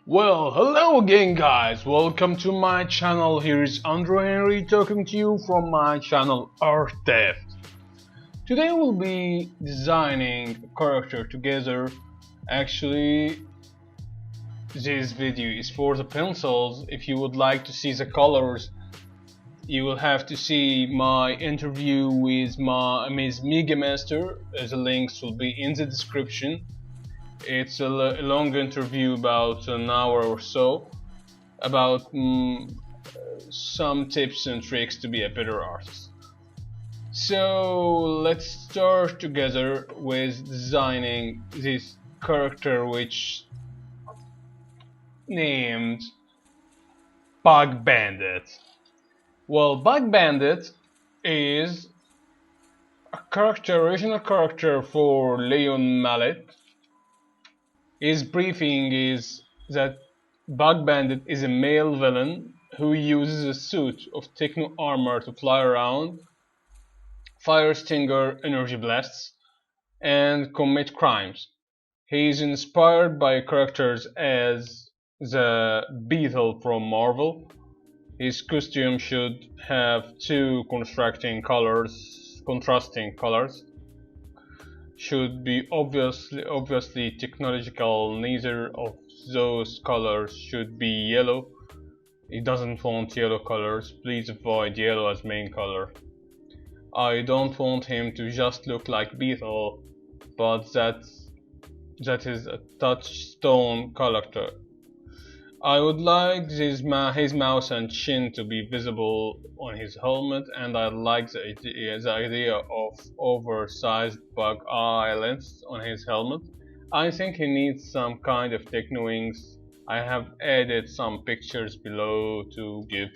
Well, hello again guys, welcome to my channel. Here is Andrew Henry talking to you from my channel Earth Theft. Today we'll be designing a character together. Actually, this video is for the pencils. If you would like to see the colors, you will have to see my interview with Ms. MegaMaster. The links will be in the description. It's a long interview, about an hour or so, about some tips and tricks to be a better artist. So let's start together with designing this character, which named Bug Bandit. Well, Bug Bandit is a original character for Leon Mallet. His briefing is that Bug Bandit is a male villain who uses a suit of techno armor to fly around, fire stinger energy blasts, and commit crimes. He is inspired by characters as the Beetle from Marvel. His costume should have two contrasting colors. Should be obviously technological. Neither of those colors should be yellow. He doesn't want yellow colors. Please avoid yellow as main color. I don't want him to just look like Beetle, but that is a touchstone character. I would like his mouth and chin to be visible on his helmet, and I like the idea of oversized bug eye lens on his helmet. I think he needs some kind of techno wings. I have added some pictures below to give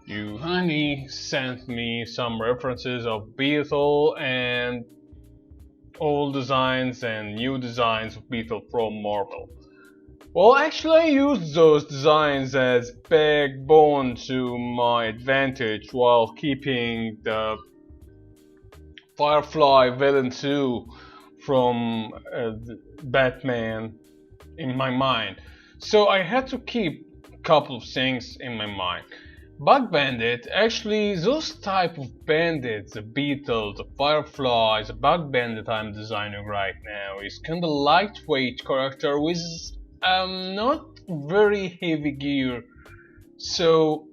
you. Honey sent me some references of Beetle and old designs and new designs of Beetle from Marvel. Well, actually I used those designs as backbone to my advantage while keeping the Firefly villain 2 from Batman in my mind. So I had to keep a couple of things in my mind. Bug Bandit, actually those type of bandits, the Beetle, the Firefly, the Bug Bandit I'm designing right now is kinda lightweight character with not very heavy gear, so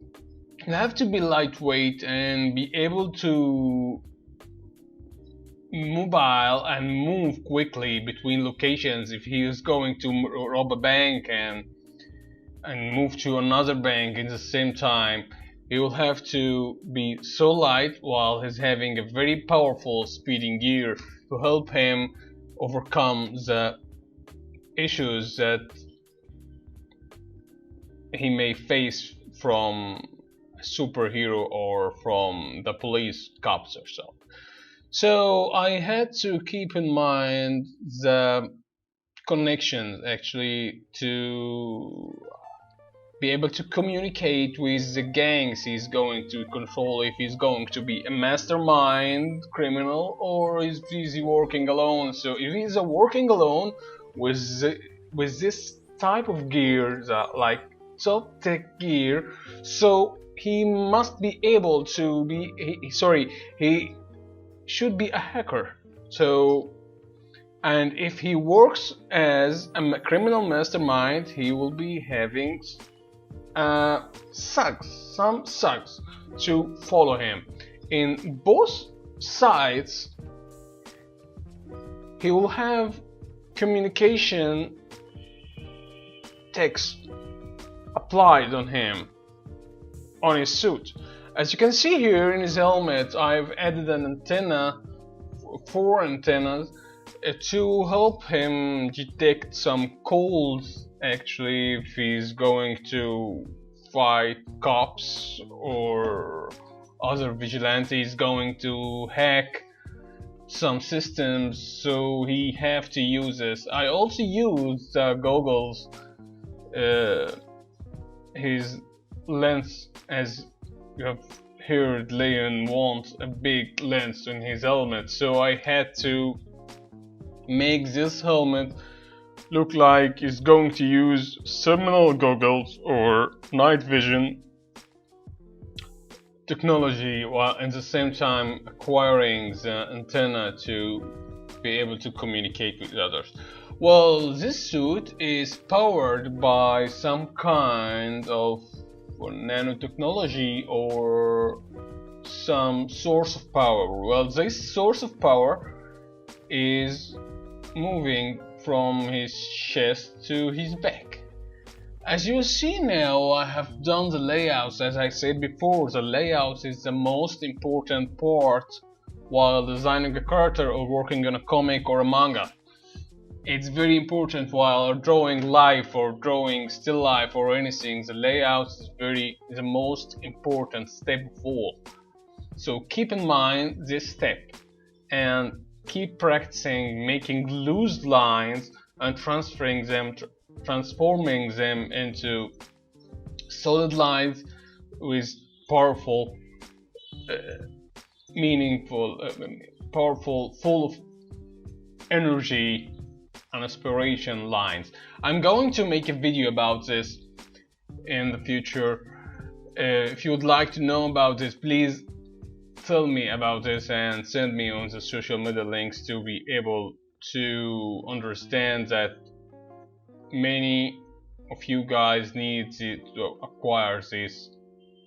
you have to be lightweight and be able to mobile and move quickly between locations. If he is going to rob a bank and move to another bank in the same time, he will have to be so light while he's having a very powerful speeding gear to help him overcome the issues that he may face from a superhero or from the police cops or so. So I had to keep in mind the connections actually to be able to communicate with the gangs he's going to control, if he's going to be a mastermind criminal or is he working alone. So if he's working alone with this type of gear, like top tech gear, so he must be able to be he should be a hacker. So, and if he works as a criminal mastermind, he will be having some thugs to follow him. In both sides he will have communication text applied on him, on his suit. As you can see here in his helmet, I've added an antenna, 4 antennas, to help him detect some calls, actually, if he's going to fight cops or other vigilantes going to hack some systems, so he have to use this. I also use goggles, his lens, as you have heard Leon wants a big lens in his helmet, so I had to make this helmet look like he's going to use seminal goggles or night vision technology while at the same time acquiring the antenna to be able to communicate with others. Well, this suit is powered by some kind of nanotechnology or some source of power. Well, this source of power is moving from his chest to his back. As you see now, I have done the layouts. As I said before, the layout is the most important part while designing a character or working on a comic or a manga. It's very important while drawing life or drawing still life or anything. The layout is the most important step of all. So keep in mind this step and keep practicing making loose lines and transforming them into solid lines with powerful, meaningful, powerful, full of energy and inspiration lines. I'm going to make a video about this in the future. If you would like to know about this, please tell me about this and send me on the social media links to be able to understand that many of you guys need to acquire these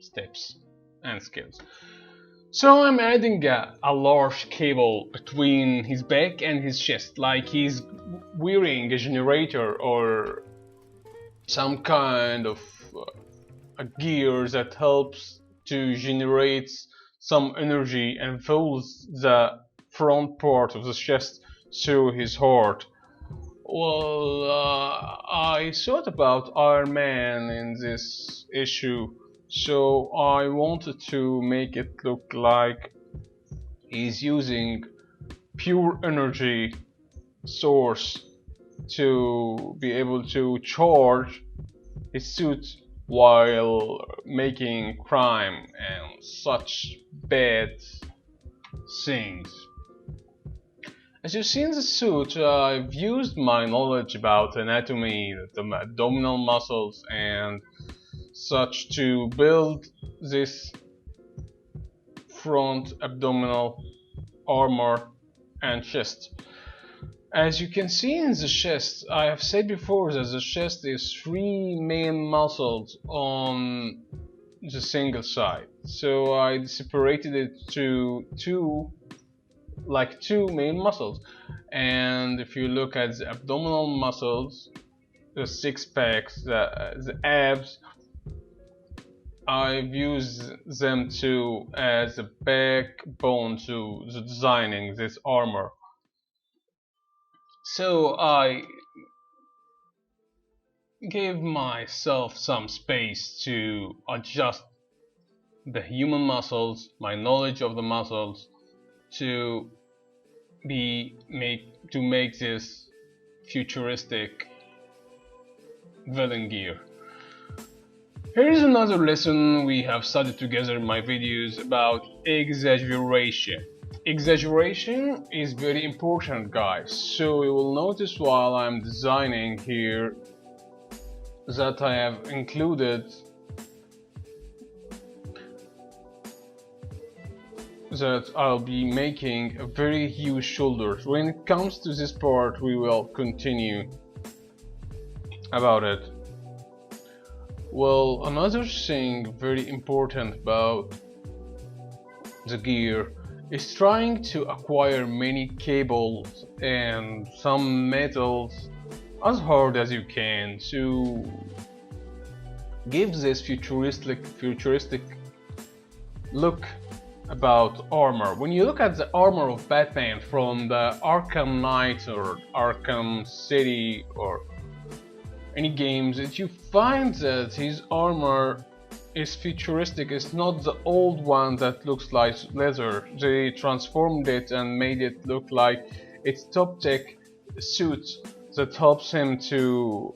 steps and skills. So I'm adding a large cable between his back and his chest, like he's wearing a generator or some kind of a gear that helps to generate some energy and fills the front part of the chest through his heart. Well, I thought about Iron Man in this issue, so I wanted to make it look like he's using pure energy source to be able to charge his suit while making crime and such bad things. As you see in the suit, I've used my knowledge about anatomy, the abdominal muscles and such to build this front abdominal armor and chest. As you can see in the chest, I have said before that the chest is 3 main muscles on the single side. So I separated it to two main muscles. And if you look at the abdominal muscles, the six packs, the abs, I've used them as a backbone to the designing this armor. So I gave myself some space to adjust the human muscles, my knowledge of the muscles, to make this futuristic villain gear. Here is another lesson we have studied together in my videos about exaggeration. Exaggeration is very important, guys, so you will notice while I'm designing here that I have included that I'll be making a very huge shoulders. When it comes to this part, we will continue about it. Well, another thing very important about the gear is trying to acquire many cables and some metals as hard as you can to give this futuristic look about armor. When you look at the armor of Batman from the Arkham Knight or Arkham City or any games, you find that his armor is futuristic. It's not the old one that looks like leather. They transformed it and made it look like it's top tech suit that helps him to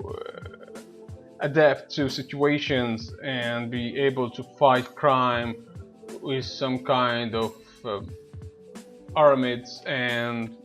adapt to situations and be able to fight crime with some kind of armaments and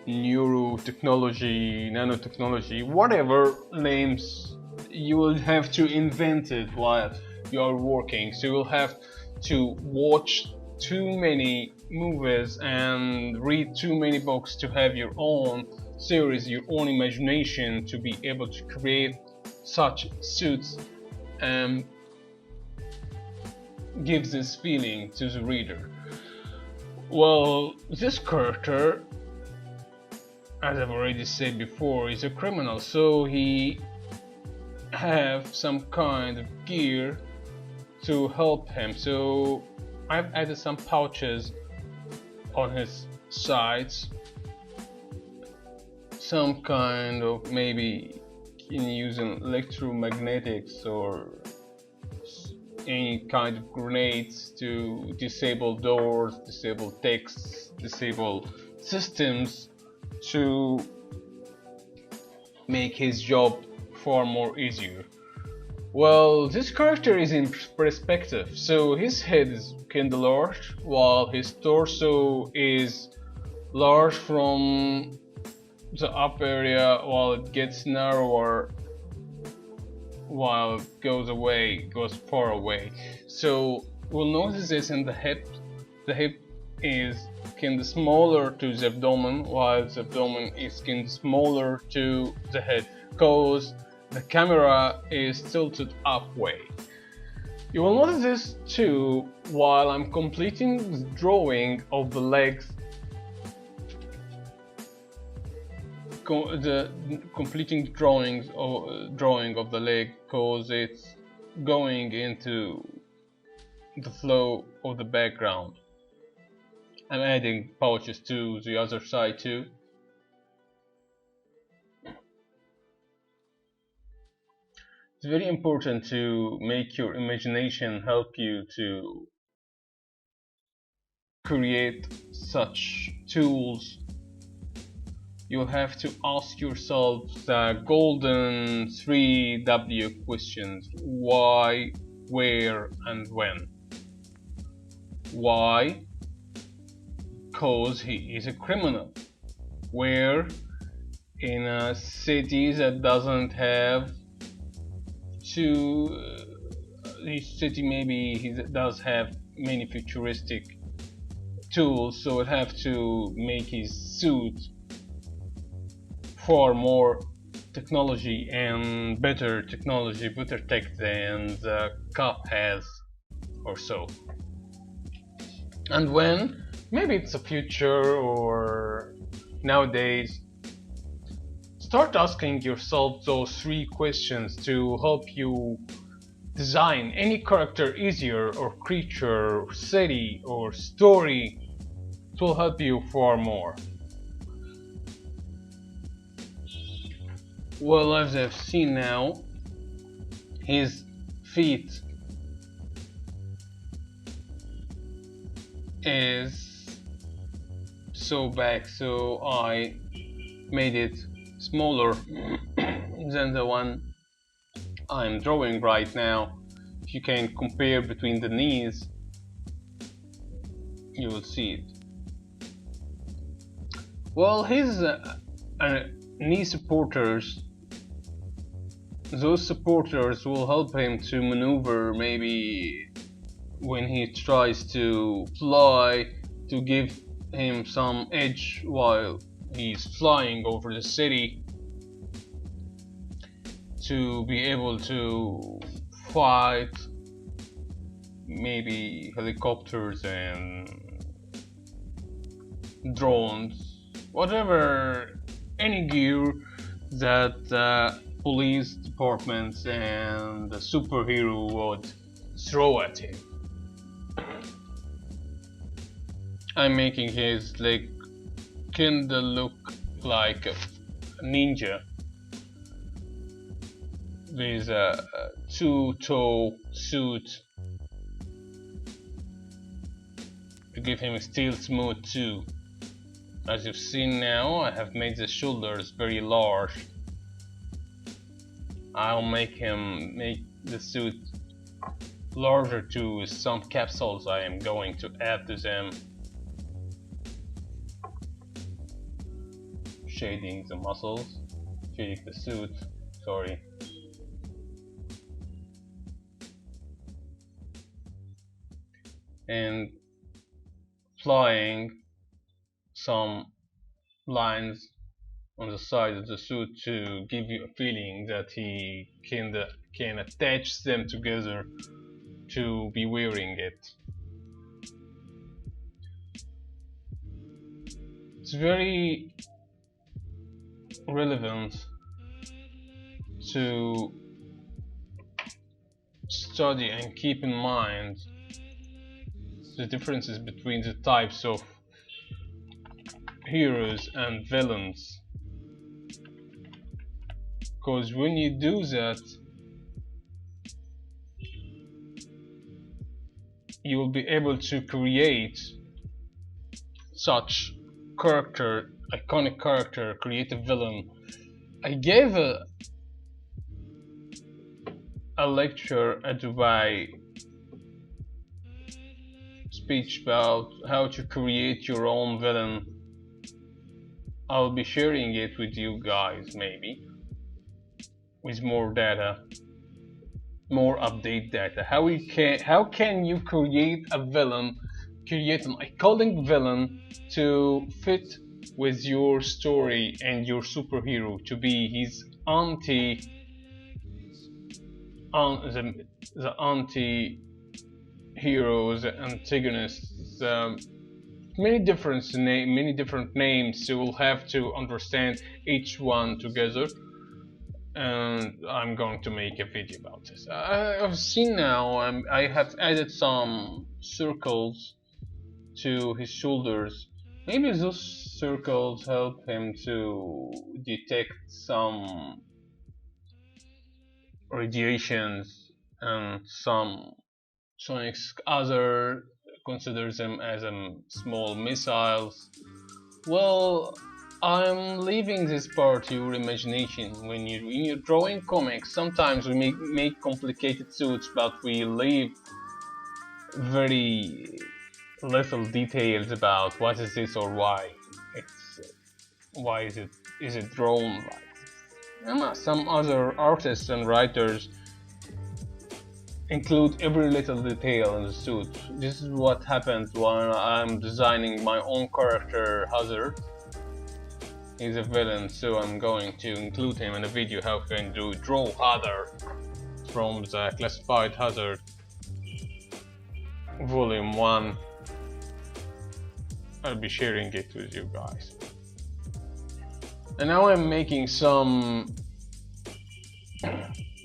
neurotechnology, nanotechnology, whatever names, you will have to invent it while you are working. So you will have to watch too many movies and read too many books to have your own series, your own imagination to be able to create such suits and gives this feeling to the reader. Well, this character, as I've already said before, is a criminal, so he have some kind of gear to help him. So I've added some pouches on his sides, some kind of maybe using electromagnetics or any kind of grenades to disable doors, disable texts, disable systems to make his job far more easier. Well, this character is in perspective, so his head is kinda large, while his torso is large from the up area, while it gets narrower while it goes far away. So we'll notice this in the hip. The hip is kinda smaller to the abdomen, while the abdomen is kinda smaller to the head, because the camera is tilted up way. You will notice this too while I'm completing the drawing of the legs, completing drawing of the leg, because it's going into the flow of the background. I'm adding pouches to the other side too. It's very important to make your imagination help you to create such tools. You have to ask yourself the golden 3W questions: why, where, and when. Why? Because he is a criminal. Where? In a city that doesn't have this city maybe he does have many futuristic tools, so it have to make his suit far more technology and better technology, better tech than the cop has or so. And when? Maybe it's a future or nowadays. Start asking yourself those 3 questions to help you design any character easier, or creature, or city, or story. It will help you far more. Well, as I've seen now, his feet is so back, so I made it smaller than the one I'm drawing right now. If you can compare between the knees, you will see it. Well, his knee supporters, those supporters will help him to maneuver maybe when he tries to fly, to give him some edge while he's flying over the city, to be able to fight maybe helicopters and drones, whatever, any gear that police departments and the superhero would throw at him. I'm making his leg kinda look like a ninja with a two-toe suit to give him a steel smooth too. As you've seen now, I have made the shoulders very large. I'll make the suit larger too with some capsules I am going to add to them. shading the muscles, shading the suit, sorry. And applying some lines on the side of the suit to give you a feeling that he can attach them together to be wearing it. It's very relevant to study and keep in mind the differences between the types of heroes and villains, because when you do that, you will be able to create such character, iconic character, create a villain. I gave a lecture at Dubai, speech about how to create your own villain. I'll be sharing it with you guys, maybe with more data, more update data. How can you create a villain, create an iconic villain to fit with your story and your superhero, to be his the anti-heroes, the antagonists, many different names, so you'll have to understand each one together. And I'm going to make a video about this. I've seen now, I have added some circles to his shoulders. Maybe those circles help him to detect some radiations, and some Sonic's other considers them as small missiles. Well, I'm leaving this part to your imagination. When you're drawing comics, sometimes we make complicated suits, but we leave very little details about what is this or why is it drawn like this. Some other artists and writers include every little detail in the suit. This is what happens when I'm designing my own character, Hazard. He's a villain, so I'm going to include him in a video how can you draw Hazard from the classified Hazard volume 1. I'll be sharing it with you guys. And now I'm making some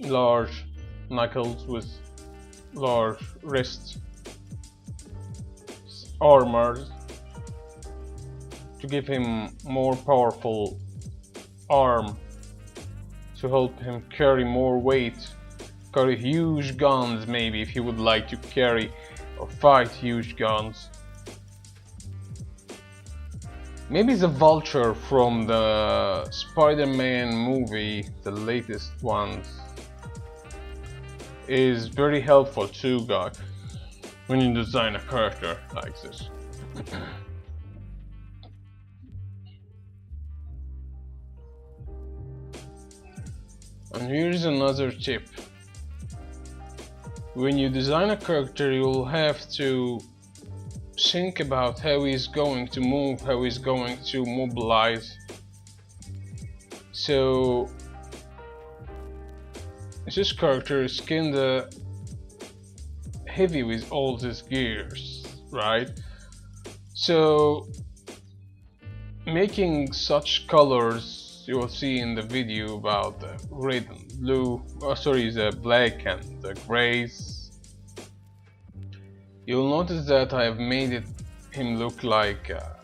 large knuckles with large wrist armors to give him more powerful arm, to help him carry more weight, carry huge guns, maybe if he would like to carry or fight huge guns. Maybe the Vulture from the Spider-Man movie, the latest ones, is very helpful too, guys, when you design a character like this. And here's another tip. When you design a character, you'll have to think about how he's going to move, how he's going to mobilize. So this character is kinda heavy with all these gears, right? So making such colors you will see in the video about the red and blue, the black and the grays, you'll notice that I have made him look like a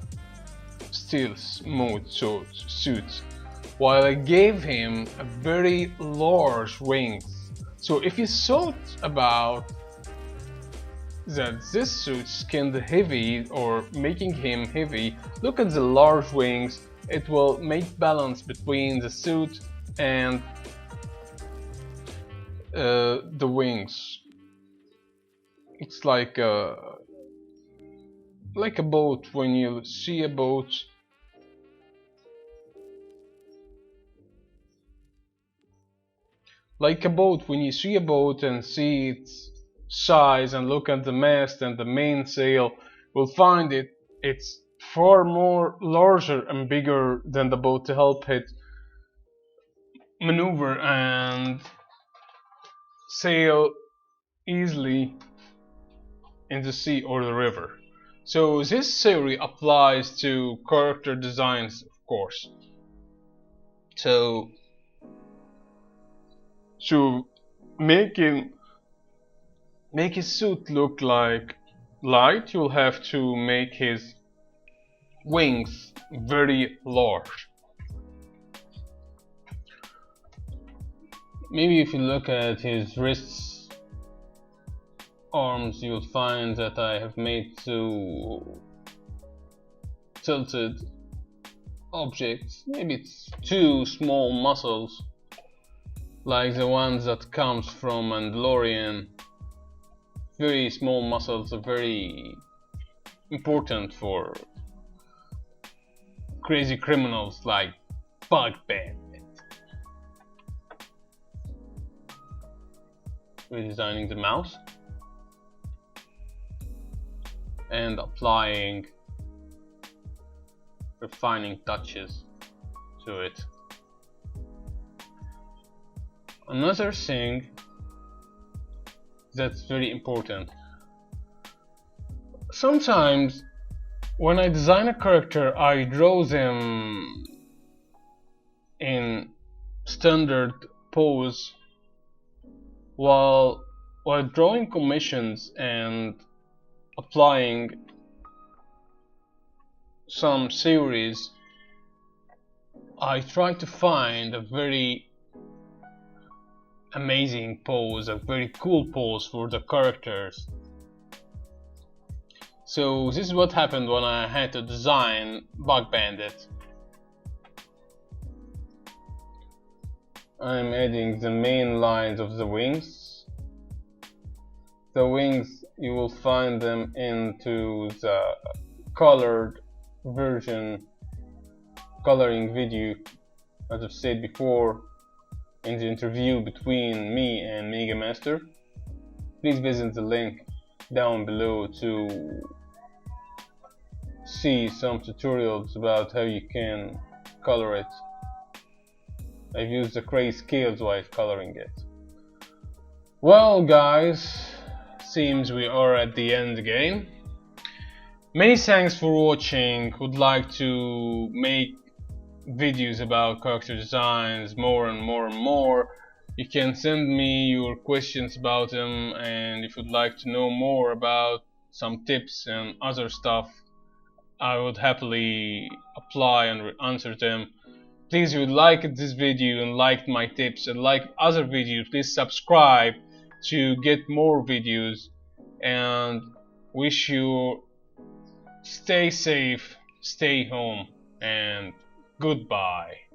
steel smooth suit, while I gave him a very large wings. So if you thought about that this suit's kinda heavy or making him heavy, look at the large wings. It will make balance between the suit and the wings. It's like a boat. When you see a boat, Like a boat, when you see a boat and see its size and look at the mast and the mainsail, you'll find it's far more larger and bigger than the boat to help it maneuver and sail easily in the sea or the river. So this theory applies to character designs, of course. So to make him make his suit look like light, you'll have to make his wings very large. Maybe if you look at his wrists, arms, you'll find that I have made two tilted objects. Maybe it's two small muscles, like the ones that comes from Mandalorian. Very small muscles are very important for crazy criminals like Bug Bandit. Redesigning the mouse and applying refining touches to it. Another thing that's very important, sometimes when I design a character, I draw them in standard pose while drawing commissions and applying some series. I try to find a very amazing pose, a very cool pose for the characters. So this is what happened when I had to design Bug Bandit. I'm adding the main lines of the wings. The wings, you will find them into the colored version, coloring video, as I've said before in the interview between me and MegaMaster. Please visit the link down below to see some tutorials about how you can color it. I've used the grayscales while coloring it. Well guys, seems we are at the end game. Many thanks for watching. Would like to make videos about character designs more and more and more. You can send me your questions about them, and if you'd like to know more about some tips and other stuff, I would happily apply and answer them. Please, if you liked this video and liked my tips and like other videos, please subscribe to get more videos, and wish you stay safe, stay home, and goodbye.